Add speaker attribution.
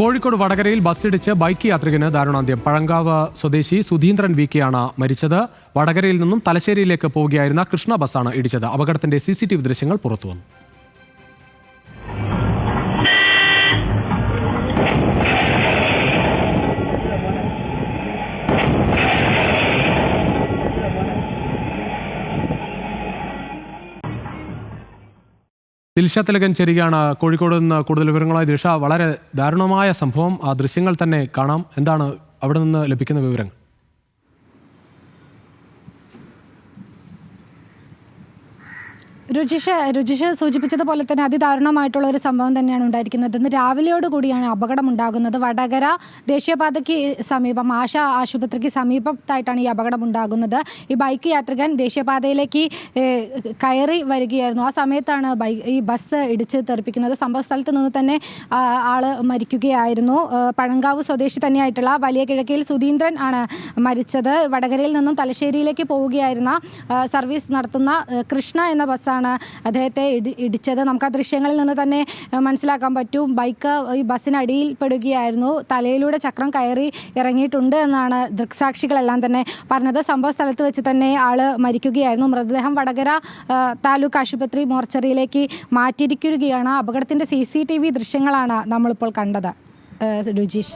Speaker 1: കോഴിക്കോട് വടകരയിൽ ബസ്സിടിച്ച് ബൈക്ക് യാത്രികന് ദാരുണാന്ത്യം. പഴങ്കാവ് സ്വദേശി സുധീന്ദ്രൻ വി കെ ആണ് മരിച്ചത്. വടകരയിൽ നിന്നും തലശ്ശേരിയിലേക്ക് പോവുകയായിരുന്ന കൃഷ്ണ ബസ്സാണ് ഇടിച്ചത്. അപകടത്തിന്റെ CCTV ദൃശ്യങ്ങൾ പുറത്തുവന്നു. ദിൽഷ തിലകൻ ചേരുകയാണ് കോഴിക്കോട് നിന്ന് കൂടുതൽ വിവരങ്ങളായി. ദിൽഷ, വളരെ ദാരുണമായ സംഭവം, ആ ദൃശ്യങ്ങൾ തന്നെ കാണാം. എന്താണ് അവിടെ നിന്ന് ലഭിക്കുന്ന വിവരങ്ങൾ?
Speaker 2: രുചിഷ സൂചിപ്പിച്ചതുപോലെ തന്നെ അതിദാരുണമായിട്ടുള്ള ഒരു സംഭവം തന്നെയാണ് ഉണ്ടായിരിക്കുന്നത്. ഇന്ന് രാവിലെയോടുകൂടിയാണ് അപകടം ഉണ്ടാകുന്നത്. വടകര ദേശീയപാതയ്ക്ക് സമീപം ആശാ ആശുപത്രിക്ക് സമീപത്തായിട്ടാണ് ഈ അപകടം ഉണ്ടാകുന്നത്. ഈ ബൈക്ക് യാത്രികൻ ദേശീയപാതയിലേക്ക് കയറി വരികയായിരുന്നു. ആ സമയത്താണ് ഈ ബസ് ഇടിച്ച് തെറിപ്പിക്കുന്നത്. സംഭവ സ്ഥലത്ത് നിന്ന് തന്നെ ആള് മരിക്കുകയായിരുന്നു. പഴങ്കാവ് സ്വദേശി തന്നെയായിട്ടുള്ള വലിയ കിഴക്കയിൽ സുധീന്ദ്രൻ ആണ് മരിച്ചത്. വടകരയിൽ നിന്നും തലശ്ശേരിയിലേക്ക് പോവുകയായിരുന്ന സർവീസ് നടത്തുന്ന കൃഷ്ണ എന്ന ബസ്സാണ് അദ്ദേഹത്തെ ഇടിച്ചത്. നമുക്ക് ആ ദൃശ്യങ്ങളിൽ നിന്ന് തന്നെ മനസ്സിലാക്കാൻ പറ്റും. ബൈക്ക് ഈ ബസ്സിനടിയിൽ പെടുകയായിരുന്നു. തലയിലൂടെ ചക്രം കയറി ഇറങ്ങിയിട്ടുണ്ട് എന്നാണ് ദൃക്സാക്ഷികളെല്ലാം തന്നെ പറഞ്ഞത്. സംഭവ സ്ഥലത്ത് വെച്ച് തന്നെ ആള് മരിക്കുകയായിരുന്നു. മൃതദേഹം വടകര താലൂക്ക് ആശുപത്രി മോർച്ചറിയിലേക്ക് മാറ്റിയിരിക്കുകയാണ്. അപകടത്തിന്റെ CCTV ദൃശ്യങ്ങളാണ് നമ്മളിപ്പോൾ കണ്ടത്. രുചീഷ്.